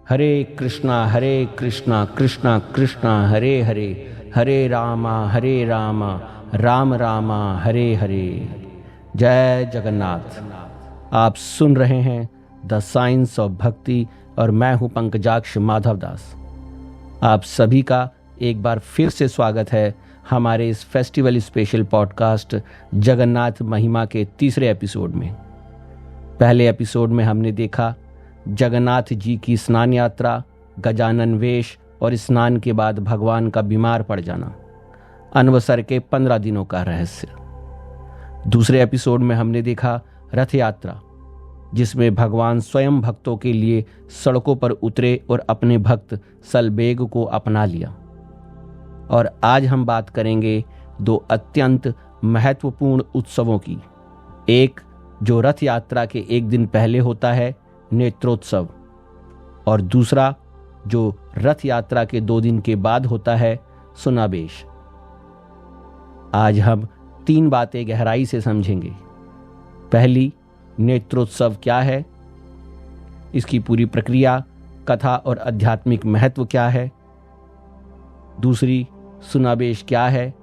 हरे कृष्णा कृष्णा कृष्णा हरे हरे, हरे रामा राम रामा हरे हरे। जय जगन्नाथ। आप सुन रहे हैं द साइंस ऑफ भक्ति और मैं हूं पंकजाक्ष माधव दास। आप सभी का एक बार फिर से स्वागत है हमारे इस फेस्टिवल स्पेशल पॉडकास्ट जगन्नाथ महिमा के तीसरे एपिसोड में। पहले एपिसोड में हमने देखा जगन्नाथ जी की स्नान यात्रा, गजानन वेश और स्नान के बाद भगवान का बीमार पड़ जाना, अनवसर के 15 दिनों का रहस्य। दूसरे एपिसोड में हमने देखा रथ यात्रा, जिसमें भगवान स्वयं भक्तों के लिए सड़कों पर उतरे और अपने भक्त सलबेग को अपना लिया। और आज हम बात करेंगे दो अत्यंत महत्वपूर्ण उत्सवों की। एक जो रथ यात्रा के एक दिन पहले होता है, नेत्रोत्सव, और दूसरा जो रथ यात्रा के 2 दिन के बाद होता है, सुनाबेश। आज हम 3 बातें गहराई से समझेंगे। पहली, नेत्रोत्सव क्या है, इसकी पूरी प्रक्रिया, कथा और आध्यात्मिक महत्व क्या है। दूसरी, सुनाबेश क्या है,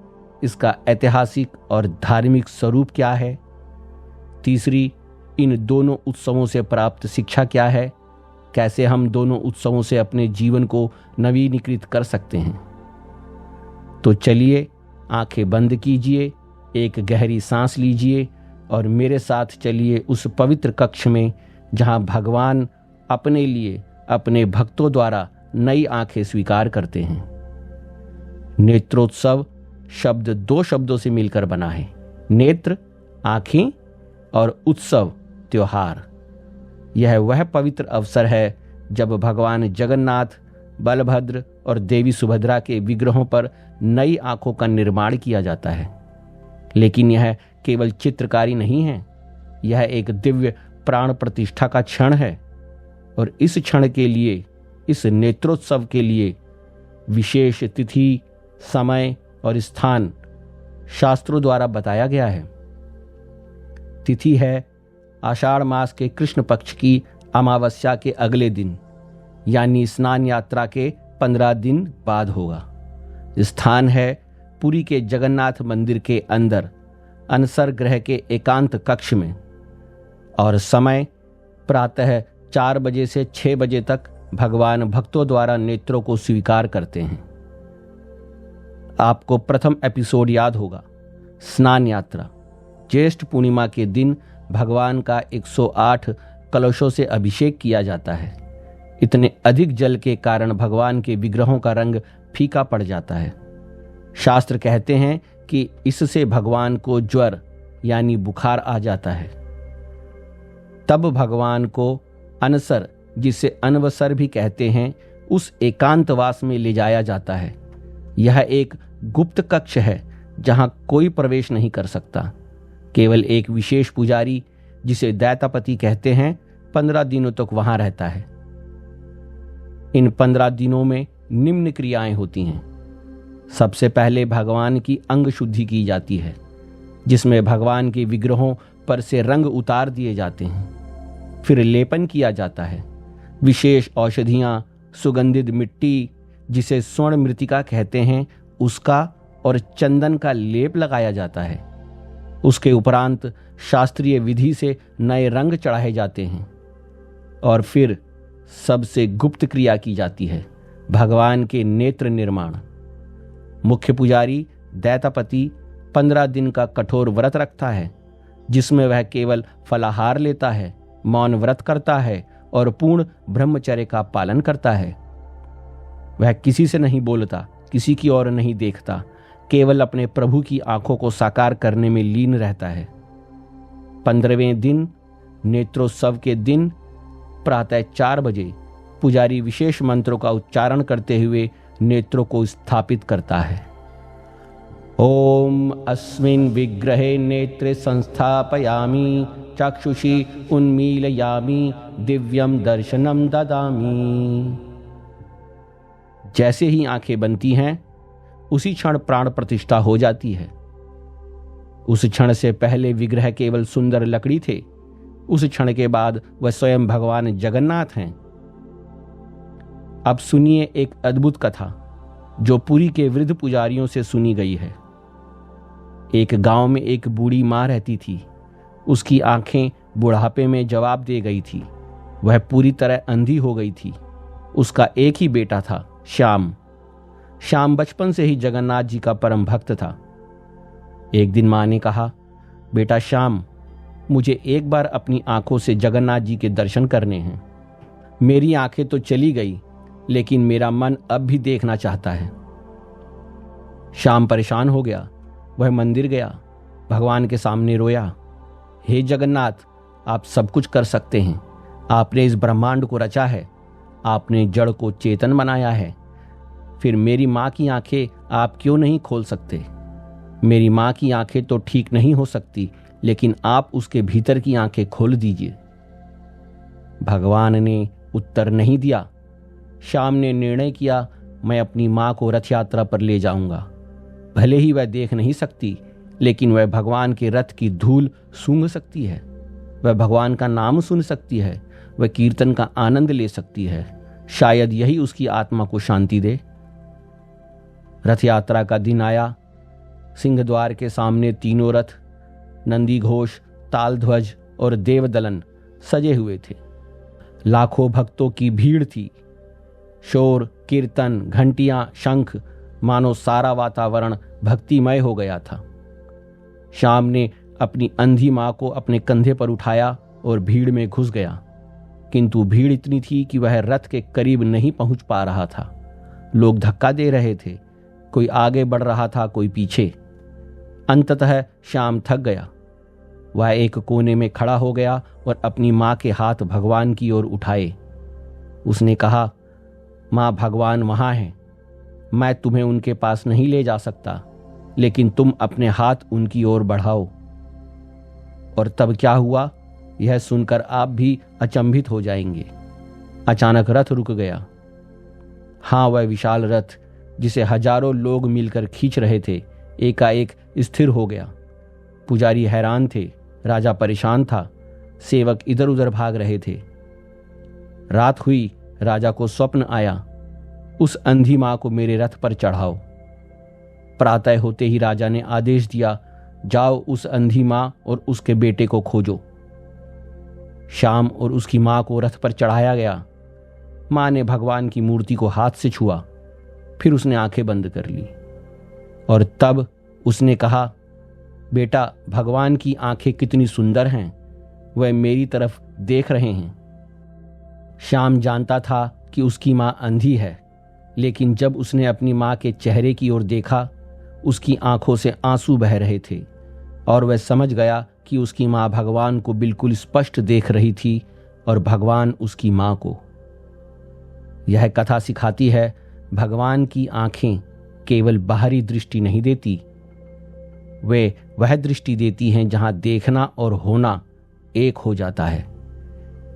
इसका ऐतिहासिक और धार्मिक स्वरूप क्या है। तीसरी, इन दोनों उत्सवों से प्राप्त शिक्षा क्या है, कैसे हम दोनों उत्सवों से अपने जीवन को नवीनीकृत कर सकते हैं। तो चलिए, आंखें बंद कीजिए, एक गहरी सांस लीजिए और मेरे साथ चलिए उस पवित्र कक्ष में जहां भगवान अपने लिए अपने भक्तों द्वारा नई आंखें स्वीकार करते हैं। नेत्रोत्सव शब्द 2 शब्दों से मिलकर बना है, नेत्र आंखें और उत्सव त्योहार। यह वह पवित्र अवसर है जब भगवान जगन्नाथ, बलभद्र और देवी सुभद्रा के विग्रहों पर नई आंखों का निर्माण किया जाता है। लेकिन यह केवल चित्रकारी नहीं है, यह एक दिव्य प्राण प्रतिष्ठा का क्षण है। और इस क्षण के लिए, इस नेत्रोत्सव के लिए विशेष तिथि, समय और स्थान शास्त्रों द्वारा बताया गया है। तिथि है आषाढ़ मास के कृष्ण पक्ष की अमावस्या के अगले दिन, यानी स्नान यात्रा के 15 दिन बाद होगा। स्थान है पुरी के जगन्नाथ मंदिर के अंदर अनसर ग्रह के एकांत कक्ष में, और समय प्रातः 4 बजे से 6 बजे तक भगवान भक्तों द्वारा नेत्रों को स्वीकार करते हैं। आपको प्रथम एपिसोड याद होगा, स्नान यात्रा। ज्येष्ठ पूर्णिमा के दिन भगवान का 108 कलशों से अभिषेक किया जाता है। इतने अधिक जल के कारण भगवान के विग्रहों का रंग फीका पड़ जाता है। शास्त्र कहते हैं कि इससे भगवान को ज्वर यानी बुखार आ जाता है। तब भगवान को अनसर, जिसे अनवसर भी कहते हैं, उस एकांतवास में ले जाया जाता है। यह एक गुप्त कक्ष है जहां कोई प्रवेश नहीं कर सकता। केवल एक विशेष पुजारी, जिसे दैतापति कहते हैं, 15 दिनों तक वहां रहता है। इन 15 दिनों में निम्न क्रियाएं होती हैं। सबसे पहले भगवान की अंग शुद्धि की जाती है, जिसमें भगवान के विग्रहों पर से रंग उतार दिए जाते हैं। फिर लेपन किया जाता है। विशेष औषधियां, सुगंधित मिट्टी, जिसे स्वर्ण मृतिका कहते हैं, उसका और चंदन का लेप लगाया जाता है। उसके उपरांत शास्त्रीय विधि से नए रंग चढ़ाए जाते हैं और फिर सबसे गुप्त क्रिया की जाती है, भगवान के नेत्र निर्माण। मुख्य पुजारी दैतापति 15 दिन का कठोर व्रत रखता है, जिसमें वह केवल फलाहार लेता है, मौन व्रत करता है और पूर्ण ब्रह्मचर्य का पालन करता है। वह किसी से नहीं बोलता, किसी की ओर नहीं देखता, केवल अपने प्रभु की आंखों को साकार करने में लीन रहता है। 15वें दिन, नेत्रोत्सव के दिन, प्रातः 4 बजे पुजारी विशेष मंत्रों का उच्चारण करते हुए नेत्रों को स्थापित करता है। ओम अस्मिन् विग्रहे नेत्रे संस्थापयामि, चक्षुषी उन्मीलयामि, दिव्यम दर्शनम ददामि। जैसे ही आंखें बनती हैं, उसी क्षण प्राण प्रतिष्ठा हो जाती है। उस क्षण से पहले विग्रह केवल सुंदर लकड़ी थे, उस क्षण के बाद वह स्वयं भगवान जगन्नाथ हैं। अब सुनिए एक अद्भुत कथा जो पुरी के वृद्ध पुजारियों से सुनी गई है। एक गांव में एक बूढ़ी माँ रहती थी। उसकी आंखें बुढ़ापे में जवाब दे गई थी। वह पूरी तरह अंधी हो गई थी। उसका एक ही बेटा था, श्याम। श्याम बचपन से ही जगन्नाथ जी का परम भक्त था। एक दिन माँ ने कहा, बेटा श्याम, मुझे एक बार अपनी आंखों से जगन्नाथ जी के दर्शन करने हैं। मेरी आंखें तो चली गई, लेकिन मेरा मन अब भी देखना चाहता है। श्याम परेशान हो गया। वह मंदिर गया, भगवान के सामने रोया, हे जगन्नाथ, आप सब कुछ कर सकते हैं। आपने इस ब्रह्मांड को रचा है, आपने जड़ को चेतन बनाया है, फिर मेरी माँ की आंखें आप क्यों नहीं खोल सकते? मेरी माँ की आंखें तो ठीक नहीं हो सकती, लेकिन आप उसके भीतर की आंखें खोल दीजिए। भगवान ने उत्तर नहीं दिया। श्याम ने निर्णय किया, मैं अपनी माँ को रथ यात्रा पर ले जाऊंगा। भले ही वह देख नहीं सकती, लेकिन वह भगवान के रथ की धूल सूंघ सकती है, वह भगवान का नाम सुन सकती है, वह कीर्तन का आनंद ले सकती है। शायद यही उसकी आत्मा को शांति दे। रथ यात्रा का दिन आया। सिंह द्वार के सामने तीनों रथ, नंदी घोष, ताल ध्वज और देवदलन सजे हुए थे। लाखों भक्तों की भीड़ थी। शोर, कीर्तन, घंटियां, शंख, मानो सारा वातावरण भक्तिमय हो गया था। श्याम ने अपनी अंधी मां को अपने कंधे पर उठाया और भीड़ में घुस गया, किंतु भीड़ इतनी थी कि वह रथ के करीब नहीं पहुंच पा रहा था। लोग धक्का दे रहे थे, कोई आगे बढ़ रहा था, कोई पीछे। अंततः श्याम थक गया। वह एक कोने में खड़ा हो गया और अपनी मां के हाथ भगवान की ओर उठाए। उसने कहा, मां, भगवान वहां हैं। मैं तुम्हें उनके पास नहीं ले जा सकता, लेकिन तुम अपने हाथ उनकी ओर बढ़ाओ। और तब क्या हुआ, यह सुनकर आप भी अचंभित हो जाएंगे। अचानक रथ रुक गया। हाँ, वह विशाल रथ जिसे हजारों लोग मिलकर खींच रहे थे, एकाएक स्थिर हो गया। पुजारी हैरान थे, राजा परेशान था, सेवक इधर उधर भाग रहे थे। रात हुई, राजा को स्वप्न आया, उस अंधी मां को मेरे रथ पर चढ़ाओ। प्रातः होते ही राजा ने आदेश दिया, जाओ उस अंधी मां और उसके बेटे को खोजो। श्याम और उसकी मां को रथ पर चढ़ाया गया। मां ने भगवान की मूर्ति को हाथ से छुआ, फिर उसने आंखें बंद कर ली और तब उसने कहा, बेटा, भगवान की आंखें कितनी सुंदर हैं, वह मेरी तरफ देख रहे हैं। श्याम जानता था कि उसकी मां अंधी है, लेकिन जब उसने अपनी मां के चेहरे की ओर देखा, उसकी आंखों से आंसू बह रहे थे और वह समझ गया कि उसकी मां भगवान को बिल्कुल स्पष्ट देख रही थी और भगवान उसकी मां को। यह कथा सिखाती है, भगवान की आंखें केवल बाहरी दृष्टि नहीं देती, वे वह दृष्टि देती हैं जहां देखना और होना एक हो जाता है।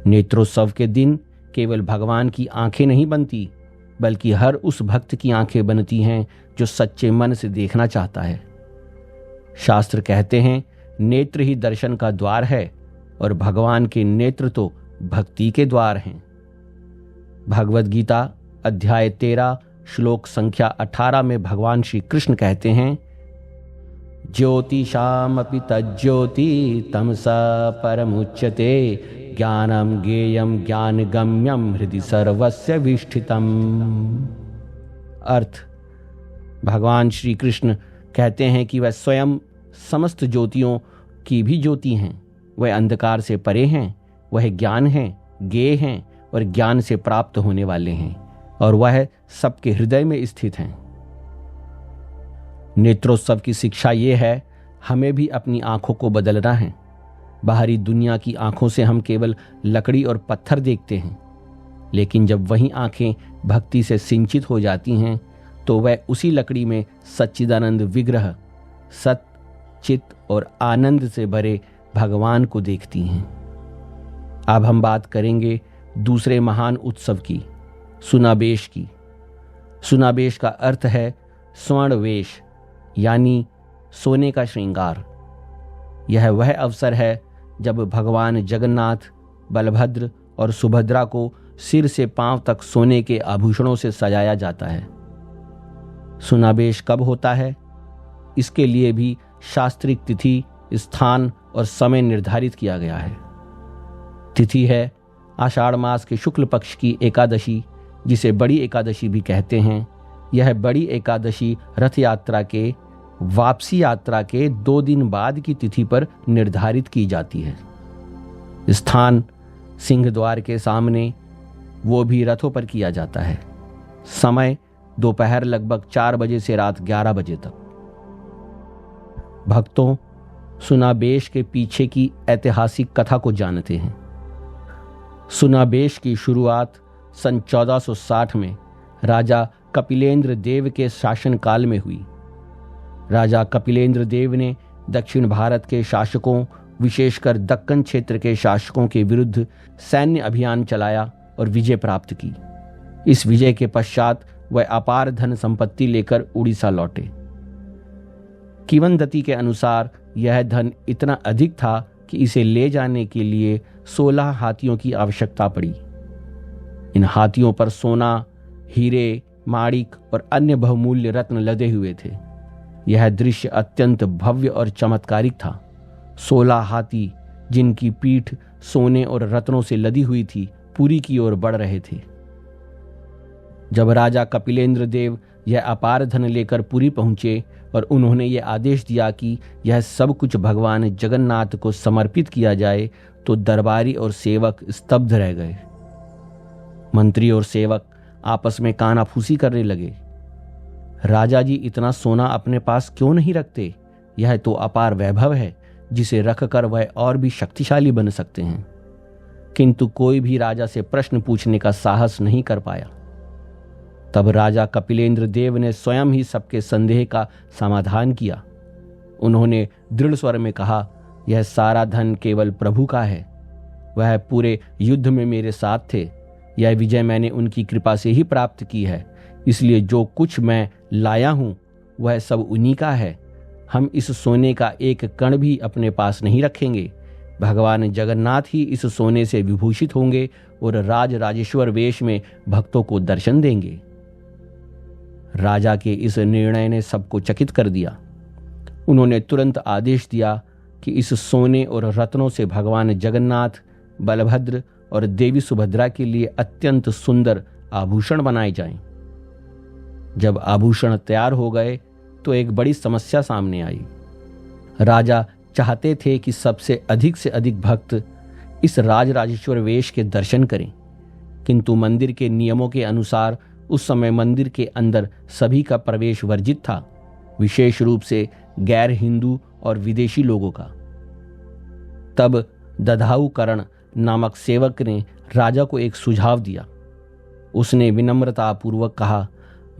नेत्रोत्सव के दिन केवल भगवान की आंखें नहीं बनती, बल्कि हर उस भक्त की आंखें बनती हैं जो सच्चे मन से देखना चाहता है। शास्त्र कहते हैं, नेत्र ही दर्शन का द्वार है और भगवान के नेत्र तो भक्ति के द्वार हैं। भगवद गीता अध्याय 13 श्लोक संख्या 18 में भगवान श्री कृष्ण कहते हैं, ज्योतिषामपि तज्ज्योति तमसा परमुच्यते ज्ञानम ज्ञेयम ज्ञानगम्यम हृदि सर्वस्य विष्ठितम। अर्थ, भगवान श्री कृष्ण कहते हैं कि वह स्वयं समस्त ज्योतियों की भी ज्योति हैं। वह अंधकार से परे हैं, वह ज्ञान हैं, ज्ञेय हैं और ज्ञान से प्राप्त होने वाले हैं, और वह सबके हृदय में स्थित हैं। नेत्रोत्सव की शिक्षा ये है, हमें भी अपनी आंखों को बदलना है। बाहरी दुनिया की आंखों से हम केवल लकड़ी और पत्थर देखते हैं, लेकिन जब वही आंखें भक्ति से सिंचित हो जाती हैं, तो वह उसी लकड़ी में सच्चिदानंद विग्रह, सत, चित और आनंद से भरे भगवान को देखती हैं। अब हम बात करेंगे दूसरे महान उत्सव की, सुनाबेश की। सुनाबेश का अर्थ है स्वर्ण वेश, यानी सोने का श्रृंगार। यह वह अवसर है जब भगवान जगन्नाथ, बलभद्र और सुभद्रा को सिर से पांव तक सोने के आभूषणों से सजाया जाता है। सुनाबेश कब होता है, इसके लिए भी शास्त्रीय तिथि, स्थान और समय निर्धारित किया गया है। तिथि है आषाढ़ मास के शुक्ल पक्ष की एकादशी, जिसे बड़ी एकादशी भी कहते हैं। यह बड़ी एकादशी रथ यात्रा के वापसी यात्रा के 2 दिन बाद की तिथि पर निर्धारित की जाती है। स्थान सिंह द्वार के सामने, वो भी रथों पर किया जाता है। समय दोपहर लगभग 4 बजे से रात 11 बजे तक। भक्तों, सुनाबेश के पीछे की ऐतिहासिक कथा को जानते हैं। सुनाबेश की शुरुआत सन 1460 में राजा कपिलेंद्र देव के शासनकाल में हुई। राजा कपिलेंद्र देव ने दक्षिण भारत के शासकों, विशेषकर दक्कन क्षेत्र के शासकों के विरुद्ध सैन्य अभियान चलाया और विजय प्राप्त की। इस विजय के पश्चात वह अपार धन संपत्ति लेकर उड़ीसा लौटे। किवंदती के अनुसार यह धन इतना अधिक था कि इसे ले जाने के लिए 16 हाथियों की आवश्यकता पड़ी। इन हाथियों पर सोना, हीरे, माणिक और अन्य बहुमूल्य रत्न लदे हुए थे। यह दृश्य अत्यंत भव्य और चमत्कारिक था। 16 हाथी, जिनकी पीठ सोने और रत्नों से लदी हुई थी, पुरी की ओर बढ़ रहे थे। जब राजा कपिलेंद्र देव यह अपार धन लेकर पुरी पहुंचे और उन्होंने यह आदेश दिया कि यह सब कुछ भगवान जगन्नाथ को समर्पित किया जाए, तो दरबारी और सेवक स्तब्ध रह गए। मंत्री और सेवक आपस में कानाफूसी करने लगे। राजा जी इतना सोना अपने पास क्यों नहीं रखते? यह तो अपार वैभव है, जिसे रखकर वह और भी शक्तिशाली बन सकते हैं। किंतु कोई भी राजा से प्रश्न पूछने का साहस नहीं कर पाया। तब राजा कपिलेंद्र देव ने स्वयं ही सबके संदेह का समाधान किया। उन्होंने दृढ़ स्वर में कहा, यह सारा धन केवल प्रभु का है। वह पूरे युद्ध में मेरे साथ थे। यह विजय मैंने उनकी कृपा से ही प्राप्त की है, इसलिए जो कुछ मैं लाया हूं वह सब उन्हीं का है। हम इस सोने का एक कण भी अपने पास नहीं रखेंगे। भगवान जगन्नाथ ही इस सोने से विभूषित होंगे और राज राजेश्वर वेश में भक्तों को दर्शन देंगे। राजा के इस निर्णय ने सबको चकित कर दिया। उन्होंने तुरंत आदेश दिया कि इस सोने और रत्नों से भगवान जगन्नाथ, बलभद्र और देवी सुभद्रा के लिए अत्यंत सुंदर आभूषण बनाए जाएं। जब आभूषण तैयार हो गए तो एक बड़ी समस्या सामने आई। राजा चाहते थे कि सबसे अधिक भक्त इस राजराजेश्वर वेश के दर्शन करें, किंतु मंदिर के नियमों के अनुसार उस समय मंदिर के अंदर सभी का प्रवेश वर्जित था, विशेष रूप से गैर हिंदू और विदेशी लोगों का। तब दधाऊ करण नामक सेवक ने राजा को एक सुझाव दिया। उसने विनम्रतापूर्वक कहा,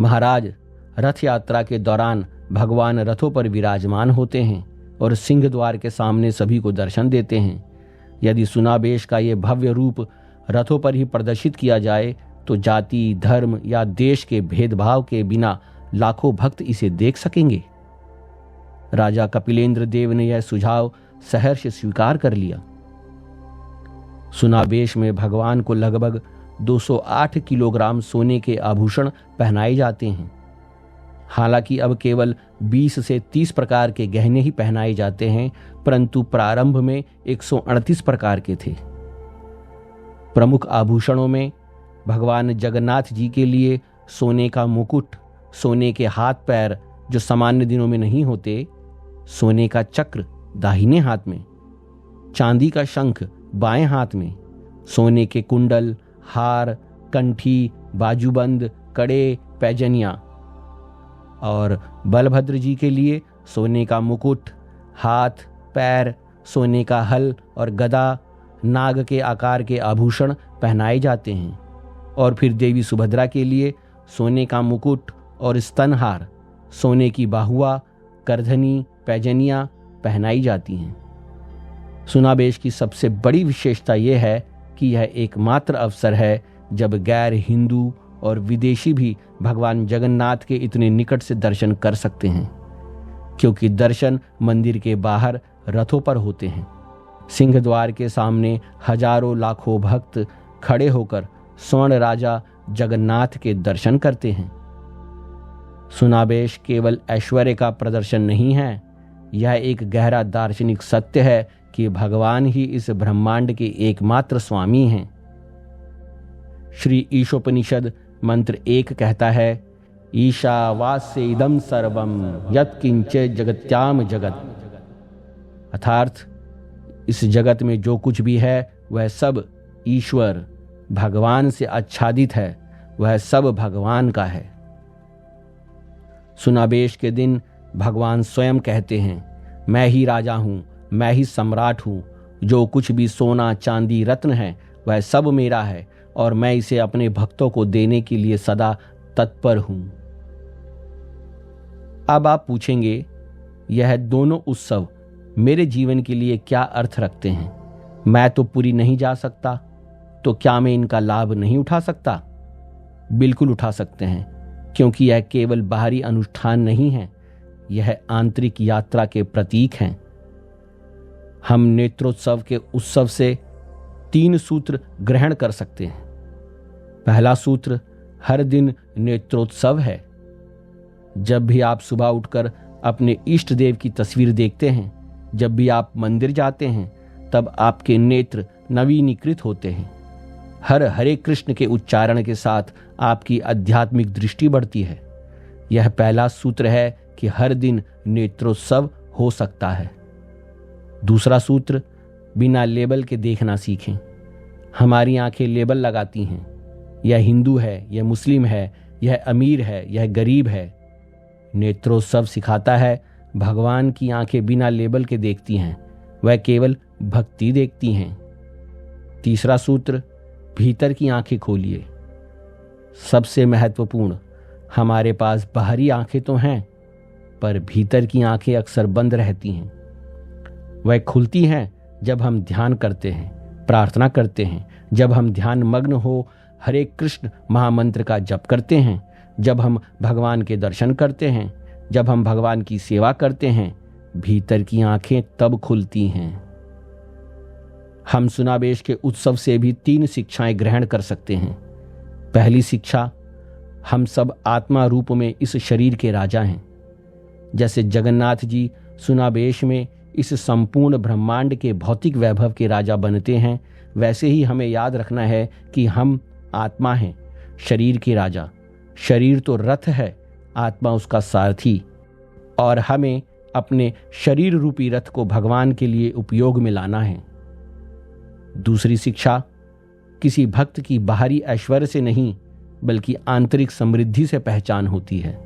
महाराज, रथ यात्रा के दौरान भगवान रथों पर विराजमान होते हैं और सिंह द्वार के सामने सभी को दर्शन देते हैं। यदि सुनाबेश का ये भव्य रूप रथों पर ही प्रदर्शित किया जाए तो जाति, धर्म या देश के भेदभाव के बिना लाखों भक्त इसे देख सकेंगे। राजा कपिलेंद्र देव ने यह सुझाव सहर्ष स्वीकार कर लिया। सुनाबेश में भगवान को लगभग 208 किलोग्राम सोने के आभूषण पहनाए जाते हैं। हालांकि अब केवल 20 से 30 प्रकार के गहने ही पहनाए जाते हैं, परंतु प्रारंभ में 138 प्रकार के थे। प्रमुख आभूषणों में भगवान जगन्नाथ जी के लिए सोने का मुकुट, सोने के हाथ पैर जो सामान्य दिनों में नहीं होते, सोने का चक्र दाहिने हाथ में, चांदी का शंख बाएं हाथ में, सोने के कुंडल, हार, कंठी, बाजूबंद, कड़े, पैजनियां, और बलभद्र जी के लिए सोने का मुकुट, हाथ पैर, सोने का हल और गदा, नाग के आकार के आभूषण पहनाए जाते हैं। और फिर देवी सुभद्रा के लिए सोने का मुकुट और स्तनहार, सोने की बाहुआ, करधनी, पैजनियां पहनाई जाती हैं। सुनाबेश की सबसे बड़ी विशेषता यह है कि यह एकमात्र अवसर है जब गैर हिंदू और विदेशी भी भगवान जगन्नाथ के इतने निकट से दर्शन कर सकते हैं, क्योंकि दर्शन मंदिर के बाहर रथों पर होते हैं। सिंह द्वार के सामने हजारों लाखों भक्त खड़े होकर स्वर्ण राजा जगन्नाथ के दर्शन करते हैं। सुनावेश केवल ऐश्वर्य का प्रदर्शन नहीं है, यह एक गहरा दार्शनिक सत्य है कि भगवान ही इस ब्रह्मांड के एकमात्र स्वामी हैं। श्री ईशोपनिषद मंत्र 1 कहता है, ईशावास्य इदं सर्वं यत्किंचित् जगत्याम जगत। अर्थात इस जगत में जो कुछ भी है वह सब ईश्वर भगवान से आच्छादित है, वह सब भगवान का है। सुनावेश के दिन भगवान स्वयं कहते हैं, मैं ही राजा हूं, मैं ही सम्राट हूं, जो कुछ भी सोना चांदी रत्न है वह सब मेरा है और मैं इसे अपने भक्तों को देने के लिए सदा तत्पर हूं। अब आप पूछेंगे, यह दोनों उत्सव मेरे जीवन के लिए क्या अर्थ रखते हैं? मैं तो पुरी नहीं जा सकता, तो क्या मैं इनका लाभ नहीं उठा सकता? बिल्कुल उठा सकते हैं, क्योंकि यह केवल बाहरी अनुष्ठान नहीं है, यह आंतरिक यात्रा के प्रतीक हैं। हम नेत्रोत्सव के उत्सव से 3 सूत्र ग्रहण कर सकते हैं। पहला सूत्र, हर दिन नेत्रोत्सव है। जब भी आप सुबह उठकर अपने इष्ट देव की तस्वीर देखते हैं, जब भी आप मंदिर जाते हैं, तब आपके नेत्र नवीनीकृत होते हैं। हर हरे कृष्ण के उच्चारण के साथ आपकी आध्यात्मिक दृष्टि बढ़ती है। यह पहला सूत्र है कि हर दिन नेत्रोत्सव हो सकता है। दूसरा सूत्र, बिना लेबल के देखना सीखें। हमारी आंखें लेबल लगाती हैं, यह हिंदू है, यह मुस्लिम है, यह अमीर है, यह गरीब है। नेत्रोत्सव सिखाता है भगवान की आंखें बिना लेबल के देखती हैं, वह केवल भक्ति देखती हैं। तीसरा सूत्र, भीतर की आंखें खोलिए। सबसे महत्वपूर्ण, हमारे पास बाहरी आंखें तो हैं, पर भीतर की आंखें अक्सर बंद रहती हैं। वह खुलती हैं जब हम ध्यान करते हैं, प्रार्थना करते हैं, जब हम ध्यान मग्न हो हरे कृष्ण महामंत्र का जप करते हैं, जब हम भगवान के दर्शन करते हैं, जब हम भगवान की सेवा करते हैं, भीतर की आंखें तब खुलती हैं। हम सुनावेश के उत्सव से भी 3 शिक्षाएं ग्रहण कर सकते हैं। पहली शिक्षा, हम सब आत्मा रूप में इस शरीर के राजा हैं। जैसे जगन्नाथ जी सुनावेश में इस संपूर्ण ब्रह्मांड के भौतिक वैभव के राजा बनते हैं, वैसे ही हमें याद रखना है कि हम आत्मा हैं, शरीर के राजा। शरीर तो रथ है, आत्मा उसका सारथी, और हमें अपने शरीर रूपी रथ को भगवान के लिए उपयोग में लाना है। दूसरी शिक्षा, किसी भक्त की बाहरी ऐश्वर्य से नहीं बल्कि आंतरिक समृद्धि से पहचान होती है।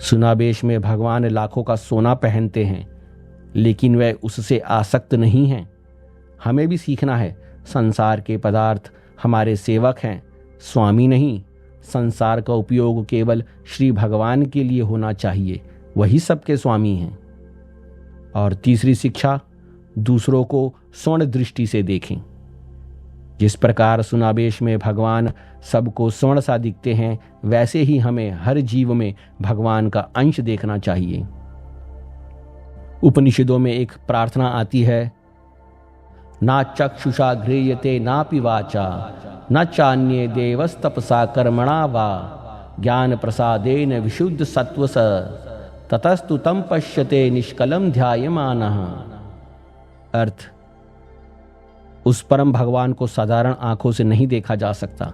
सुनावेश में भगवान लाखों का सोना पहनते हैं, लेकिन वे उससे आसक्त नहीं हैं। हमें भी सीखना है, संसार के पदार्थ हमारे सेवक हैं, स्वामी नहीं। संसार का उपयोग केवल श्री भगवान के लिए होना चाहिए, वही सबके स्वामी हैं। और तीसरी शिक्षा, दूसरों को स्वर्ण दृष्टि से देखें। जिस प्रकार सुनावेश में भगवान सबको स्वर्ण सा दिखते हैं, वैसे ही हमें हर जीव में भगवान का अंश देखना चाहिए। उपनिषदों में एक प्रार्थना आती है, ना चक्षुषा गृह्यते नापि वाचा न चान्ये देवस्तपसा कर्मणा वा ज्ञान प्रसादेन विशुद्ध सत्वस ततस्तु तम पश्यते निष्कलम ध्यायमानः। अर्थ, उस परम भगवान को साधारण आंखों से नहीं देखा जा सकता,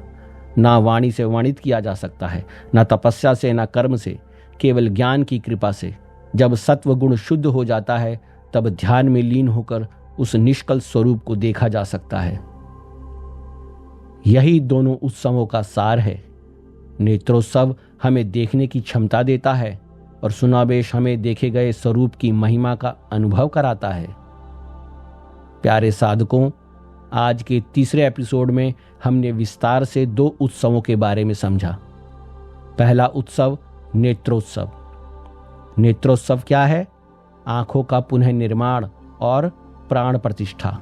ना वाणी से वर्णित किया जा सकता है, ना तपस्या से, ना कर्म से, केवल ज्ञान की कृपा से। जब सत्व गुण शुद्ध हो जाता है, तब ध्यान में लीन होकर उस निष्कल स्वरूप को देखा जा सकता है। यही दोनों उत्सवों का सार है। नेत्रोत्सव हमें देखने की क्षमता देता है और सुनावेश हमें देखे गए स्वरूप की महिमा का अनुभव कराता है। प्यारे साधकों, आज के तीसरे एपिसोड में हमने विस्तार से 2 उत्सवों के बारे में समझा। पहला उत्सव नेत्रोत्सव। नेत्रोत्सव क्या है? आंखों का पुनः निर्माण और प्राण प्रतिष्ठा।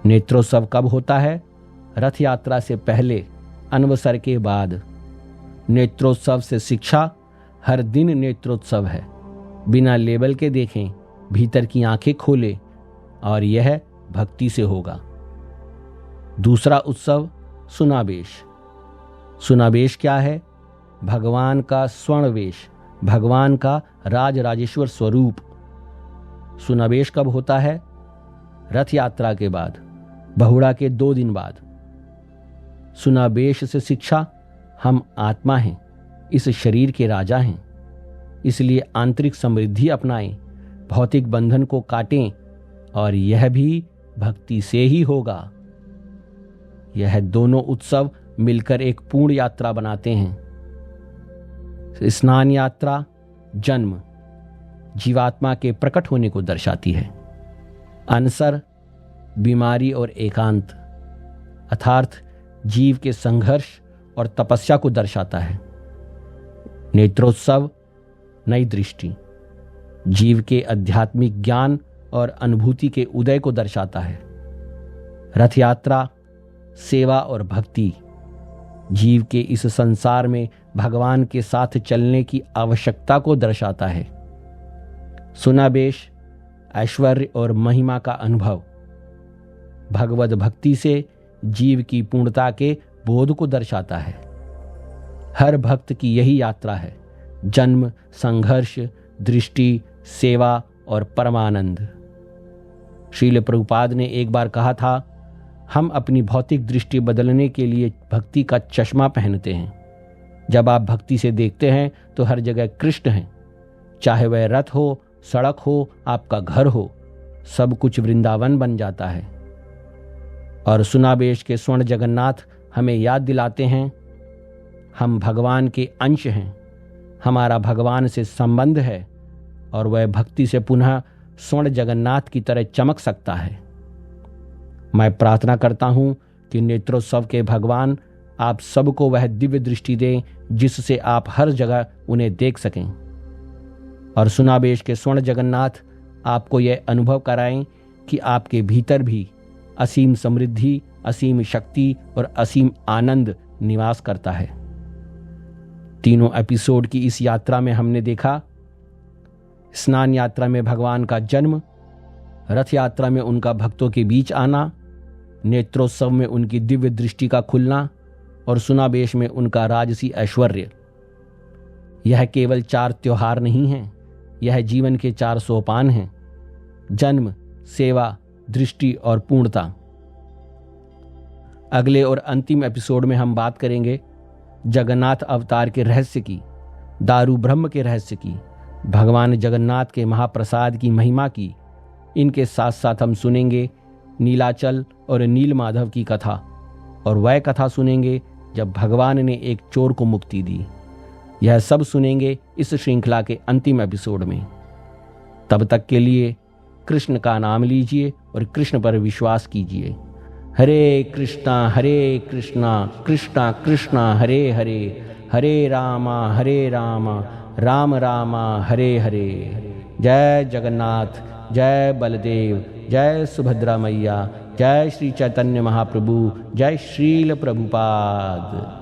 नेत्रोत्सव कब होता है? रथ यात्रा से पहले, अनवसर के बाद। नेत्रोत्सव से शिक्षा, हर दिन नेत्रोत्सव है। बिना लेबल के देखें, भीतर की आंखें खोलें, और यह भक्ति से होगा। दूसरा उत्सव सुनावेश। सुनावेश क्या है? भगवान का स्वर्ण वेश, भगवान का राज राजेश्वर स्वरूप। सुनावेश कब होता है? रथ यात्रा के बाद, बहुड़ा के 2 दिन बाद। सुनावेश से शिक्षा, हम आत्मा हैं, इस शरीर के राजा हैं, इसलिए आंतरिक समृद्धि अपनाएं, भौतिक बंधन को काटें, और यह भी भक्ति से ही होगा। यह दोनों उत्सव मिलकर एक पूर्ण यात्रा बनाते हैं। स्नान यात्रा जन्म, जीवात्मा के प्रकट होने को दर्शाती है। अनसर बीमारी और एकांत, अर्थात जीव के संघर्ष और तपस्या को दर्शाता है। नेत्रोत्सव नई दृष्टि, जीव के आध्यात्मिक ज्ञान और अनुभूति के उदय को दर्शाता है। रथ यात्रा सेवा और भक्ति, जीव के इस संसार में भगवान के साथ चलने की आवश्यकता को दर्शाता है। सुनावेश ऐश्वर्य और महिमा का अनुभव, भगवत भक्ति से जीव की पूर्णता के बोध को दर्शाता है। हर भक्त की यही यात्रा है, जन्म, संघर्ष, दृष्टि, सेवा और परमानंद। श्रील प्रभुपाद ने एक बार कहा था, हम अपनी भौतिक दृष्टि बदलने के लिए भक्ति का चश्मा पहनते हैं। जब आप भक्ति से देखते हैं तो हर जगह कृष्ण हैं, चाहे वह रथ हो, सड़क हो, आपका घर हो, सब कुछ वृंदावन बन जाता है। और सुनावेश के स्वर्ण जगन्नाथ हमें याद दिलाते हैं, हम भगवान के अंश हैं, हमारा भगवान से संबंध है, और वह भक्ति से पुनः स्वर्ण जगन्नाथ की तरह चमक सकता है। मैं प्रार्थना करता हूं कि नेत्रोत्सव के भगवान आप सबको वह दिव्य दृष्टि दें जिससे आप हर जगह उन्हें देख सकें, और सुनावेश के स्वर्ण जगन्नाथ आपको यह अनुभव कराएं कि आपके भीतर भी असीम समृद्धि, असीम शक्ति और असीम आनंद निवास करता है। तीनों एपिसोड की इस यात्रा में हमने देखा, स्नान यात्रा में भगवान का जन्म, रथ यात्रा में उनका भक्तों के बीच आना, नेत्रोत्सव में उनकी दिव्य दृष्टि का खुलना, और सुनावेश में उनका राजसी ऐश्वर्य। यह केवल 4 त्योहार नहीं हैं, यह जीवन के 4 सोपान हैं, जन्म, सेवा, दृष्टि और पूर्णता। अगले और अंतिम एपिसोड में हम बात करेंगे जगन्नाथ अवतार के रहस्य की, दारू ब्रह्म के रहस्य की, भगवान जगन्नाथ के महाप्रसाद की महिमा की। इनके साथ साथ हम सुनेंगे नीलाचल और नीलमाधव की कथा, और वह कथा सुनेंगे जब भगवान ने एक चोर को मुक्ति दी। यह सब सुनेंगे इस श्रृंखला के अंतिम एपिसोड में। तब तक के लिए कृष्ण का नाम लीजिए और कृष्ण पर विश्वास कीजिए। हरे कृष्णा कृष्णा कृष्णा हरे हरे, हरे रामा राम रामा हरे हरे। जय जगन्नाथ, जय बलदेव, जय सुभद्रा मैया, जय श्री चैतन्य महाप्रभु, जय श्रील प्रभुपाद।